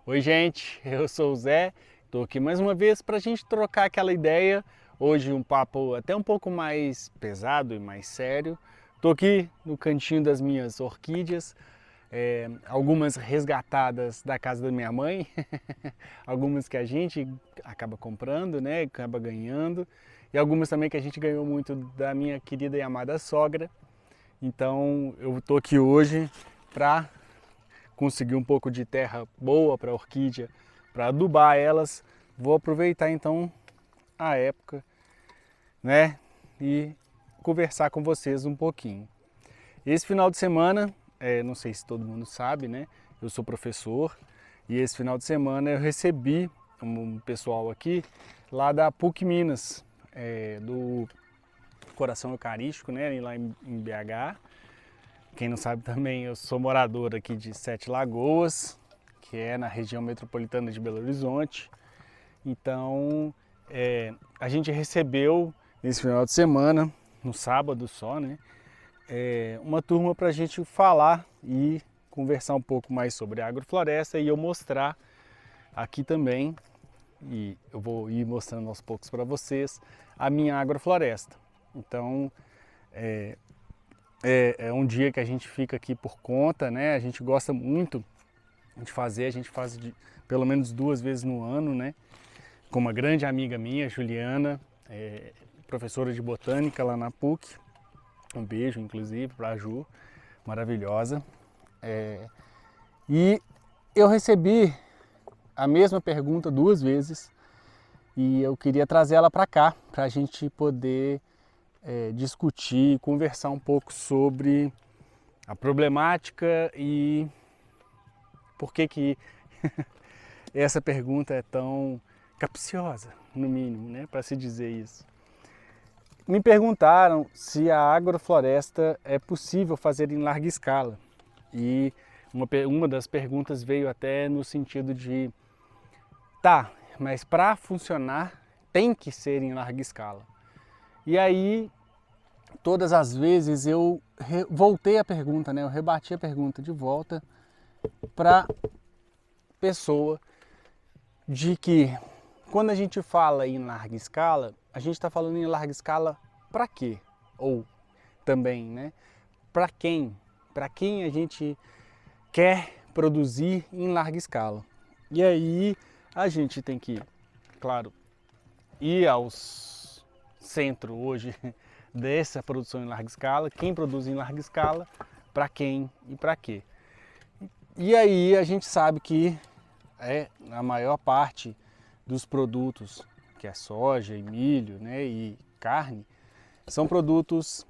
Oi gente, eu sou o Zé, estou aqui mais uma vez para a gente trocar aquela ideia. Hoje um papo até um pouco mais pesado e mais sério. Estou aqui no cantinho das minhas orquídeas, algumas resgatadas da casa da minha mãe, algumas que a gente acaba comprando, né, acaba ganhando, e algumas também que a gente ganhou muito da minha querida e amada sogra. Então eu estou aqui hoje para conseguir um pouco de terra boa para a orquídea, para adubar elas. Vou aproveitar então a época, né, e conversar com vocês um pouquinho. Esse final de semana, não sei se todo mundo sabe, né, eu sou professor e esse final de semana eu recebi um pessoal aqui lá da PUC Minas, do Coração Eucarístico, né, lá em BH. Quem não sabe também, eu sou morador aqui de Sete Lagoas, que é na região metropolitana de Belo Horizonte. Então, a gente recebeu nesse final de semana, no sábado só, né, uma turma para a gente falar e conversar um pouco mais sobre a agrofloresta e eu mostrar aqui também, e eu vou ir mostrando aos poucos para vocês, a minha agrofloresta. Então, é um dia que a gente fica aqui por conta, né? A gente gosta muito de fazer, a gente faz pelo menos 2 vezes no ano, né? Com uma grande amiga minha, Juliana, professora de botânica lá na PUC. Um beijo, inclusive, para a Ju, maravilhosa. E eu recebi a mesma pergunta 2 vezes e eu queria trazer ela para cá, para a gente poder discutir, conversar um pouco sobre a problemática e por que essa pergunta é tão capciosa, no mínimo, né, para se dizer isso. Me perguntaram se a agrofloresta é possível fazer em larga escala e uma das perguntas veio até no sentido de tá, mas para funcionar tem que ser em larga escala. E aí todas as vezes eu voltei a pergunta, né? Eu rebati a pergunta de volta para a pessoa de que quando a gente fala em larga escala, a gente está falando em larga escala para quê? Ou também, né? Para quem? Para quem a gente quer produzir em larga escala? E aí a gente tem que, claro, ir aos centro hoje dessa produção em larga escala, quem produz em larga escala, para quem e para quê. E aí a gente sabe que a maior parte dos produtos, que é soja e milho, né, e carne, são produtos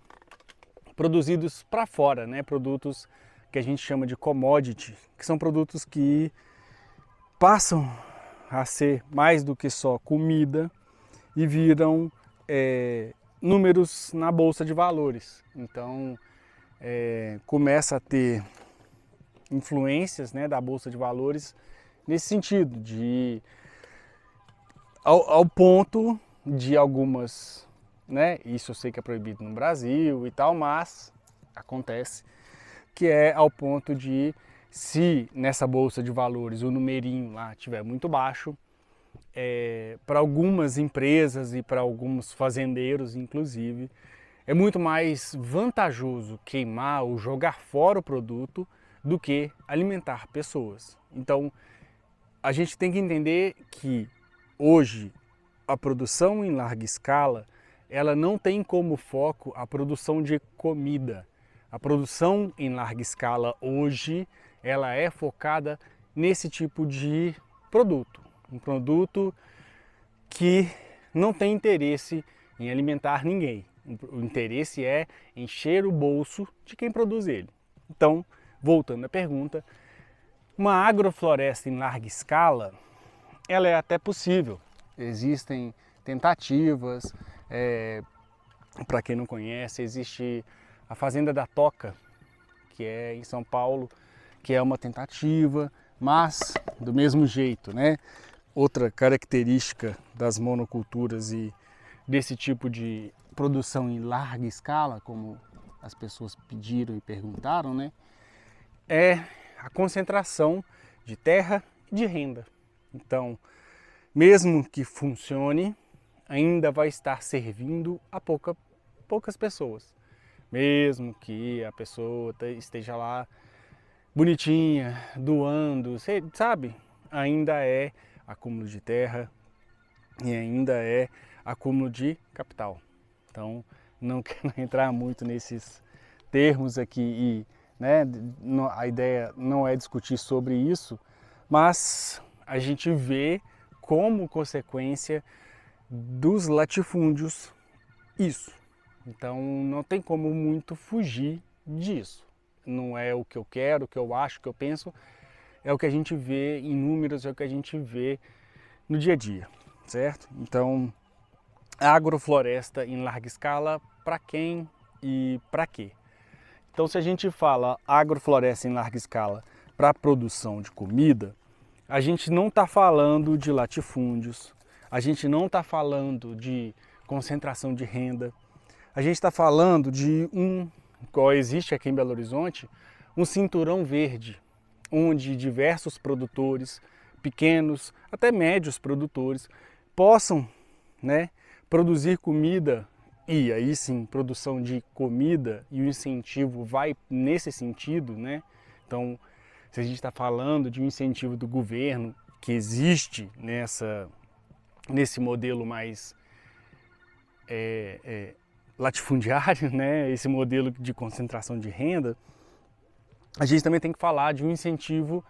produzidos para fora, né, produtos que a gente chama de commodity, que são produtos que passam a ser mais do que só comida e viram números na bolsa de valores. Então começa a ter influências, né, da bolsa de valores nesse sentido, de ao ponto de algumas, né, isso eu sei que é proibido no Brasil e tal, mas acontece, que é ao ponto de, se nessa bolsa de valores o numerinho lá estiver muito baixo, para algumas empresas e para alguns fazendeiros, inclusive, é muito mais vantajoso queimar ou jogar fora o produto do que alimentar pessoas. Então, a gente tem que entender que hoje a produção em larga escala, ela não tem como foco a produção de comida. A produção em larga escala hoje, ela é focada nesse tipo de produto. Um produto que não tem interesse em alimentar ninguém. O interesse é encher o bolso de quem produz ele. Então, voltando à pergunta, uma agrofloresta em larga escala, ela é até possível. Existem tentativas, para quem não conhece, existe a Fazenda da Toca, que é em São Paulo, que é uma tentativa, mas do mesmo jeito, né? Outra característica das monoculturas e desse tipo de produção em larga escala, como as pessoas pediram e perguntaram, né? É a concentração de terra de renda. Então, mesmo que funcione, ainda vai estar servindo a poucas pessoas. Mesmo que a pessoa esteja lá bonitinha, doando, sabe? Ainda é acúmulo de terra e ainda é acúmulo de capital. Então, não quero entrar muito nesses termos aqui e, né, a ideia não é discutir sobre isso, mas a gente vê como consequência dos latifúndios isso. Então não tem como muito fugir disso. Não é o que eu quero, o que eu acho, o que eu penso, é o que a gente vê em números, é o que a gente vê no dia a dia, certo? Então, agrofloresta em larga escala, para quem e para quê? Então, se a gente fala agrofloresta em larga escala para produção de comida, a gente não está falando de latifúndios, a gente não está falando de concentração de renda, a gente está falando de qual existe aqui em Belo Horizonte, um cinturão verde, onde diversos produtores, pequenos, até médios produtores, possam, né, produzir comida, e aí sim, produção de comida, e o incentivo vai nesse sentido, né? Então, se a gente está falando de um incentivo do governo que existe nesse modelo mais latifundiário, né? Esse modelo de concentração de renda, a gente também tem que falar de um incentivo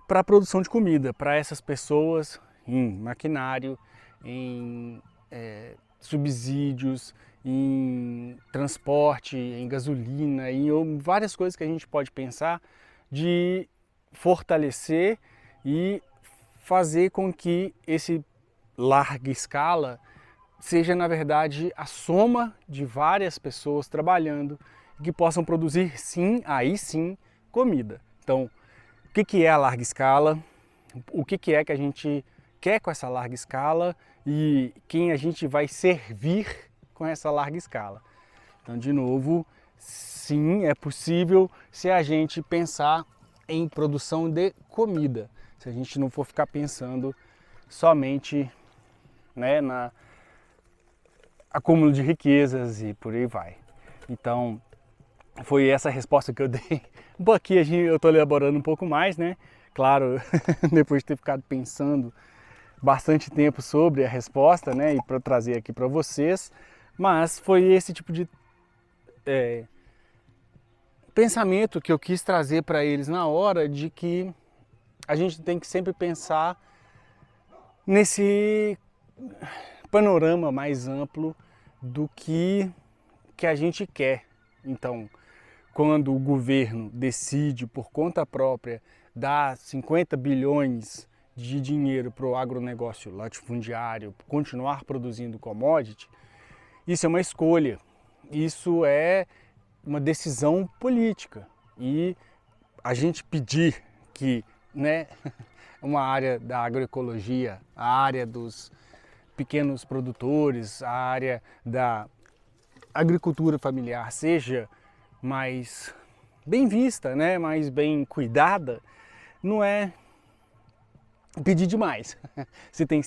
para a produção de comida, para essas pessoas em maquinário, em subsídios, em transporte, em gasolina, em várias coisas que a gente pode pensar de fortalecer e fazer com que esse larga escala seja, na verdade, a soma de várias pessoas trabalhando que possam produzir, sim, aí sim, comida. Então, o que é a larga escala? O que é que a gente quer com essa larga escala e quem a gente vai servir com essa larga escala? Então, de novo, sim, é possível se a gente pensar em produção de comida, se a gente não for ficar pensando somente, né, na acúmulo de riquezas e por aí vai. Então, foi essa a resposta que eu dei. Aqui eu estou elaborando um pouco mais, né? Claro, depois de ter ficado pensando bastante tempo sobre a resposta, né? E para trazer aqui para vocês. Mas foi esse tipo de pensamento que eu quis trazer para eles na hora, de que a gente tem que sempre pensar nesse panorama mais amplo do que a gente quer. Então, quando o governo decide por conta própria dar 50 bilhões de dinheiro para o agronegócio latifundiário continuar produzindo commodity, isso é uma escolha, isso é uma decisão política. E a gente pedir que, né, uma área da agroecologia, a área dos pequenos produtores, a área da agricultura familiar seja mais bem vista, né, mais bem cuidada, não é pedir demais. Se tem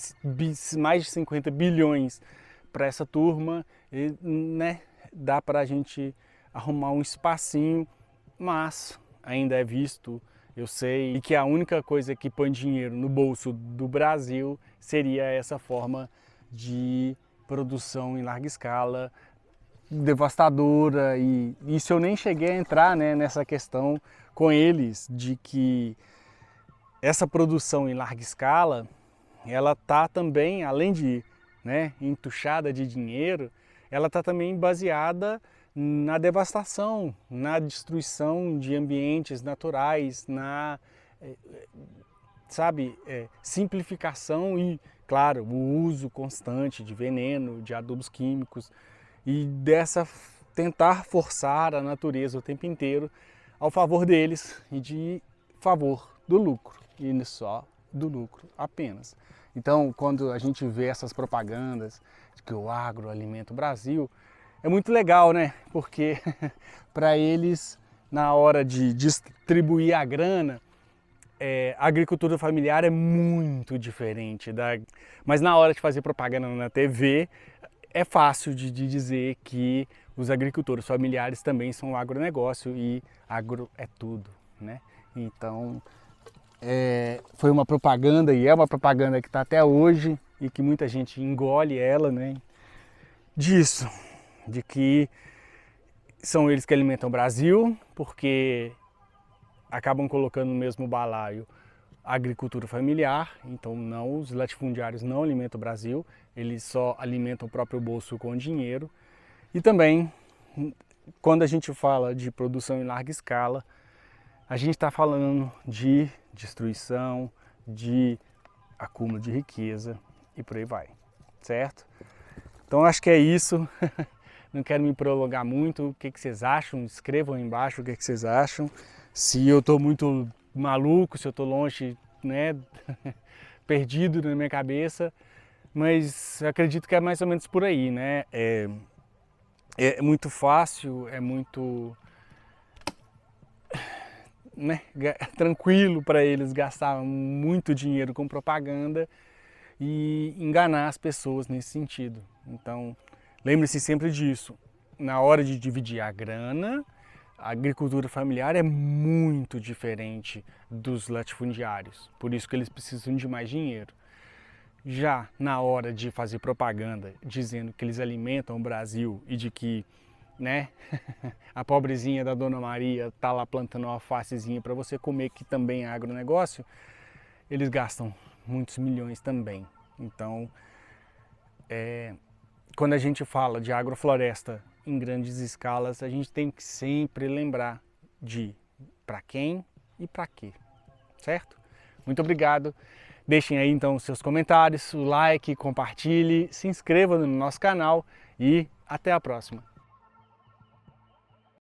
mais de 50 bilhões para essa turma, né, dá para a gente arrumar um espacinho, mas ainda é visto, eu sei, que a única coisa que põe dinheiro no bolso do Brasil seria essa forma de produção em larga escala, devastadora. E isso eu nem cheguei a entrar, né, nessa questão com eles, de que essa produção em larga escala, ela tá também, além de, né, entuchada de dinheiro, ela tá também baseada na devastação, na destruição de ambientes naturais, na, sabe, simplificação e, claro, o uso constante de veneno, de adubos químicos, e tentar forçar a natureza o tempo inteiro ao favor deles e de favor do lucro, e só do lucro apenas. Então, quando a gente vê essas propagandas de que o agro alimenta o Brasil, é muito legal, né? Porque para eles, na hora de distribuir a grana, a agricultura familiar é muito diferente mas na hora de fazer propaganda na TV, é fácil de dizer que os agricultores familiares também são agronegócio e agro é tudo, né? Então, foi uma propaganda e é uma propaganda que está até hoje e que muita gente engole ela, né? Disso, de que são eles que alimentam o Brasil, porque acabam colocando no mesmo balaio a agricultura familiar, então não, os latifundiários não alimentam o Brasil, eles só alimentam o próprio bolso com dinheiro. E também, quando a gente fala de produção em larga escala, a gente está falando de destruição, de acúmulo de riqueza e por aí vai, certo? Então acho que é isso, não quero me prolongar muito. O que vocês acham? Escrevam aí embaixo o que vocês acham. Se eu estou muito maluco, se eu estou longe, né, perdido na minha cabeça, mas acredito que é mais ou menos por aí, né? É muito fácil, é muito, né, tranquilo para eles gastar muito dinheiro com propaganda e enganar as pessoas nesse sentido. Então, lembre-se sempre disso. Na hora de dividir a grana, a agricultura familiar é muito diferente dos latifundiários, por isso que eles precisam de mais dinheiro. Já na hora de fazer propaganda dizendo que eles alimentam o Brasil e de que, né, a pobrezinha da Dona Maria tá lá plantando uma alfacezinha para você comer, que também é agronegócio, eles gastam muitos milhões também. Então, quando a gente fala de agrofloresta em grandes escalas, a gente tem que sempre lembrar de para quem e para quê, certo? Muito obrigado. Deixem aí então os seus comentários, o like, compartilhe, se inscreva no nosso canal e até a próxima.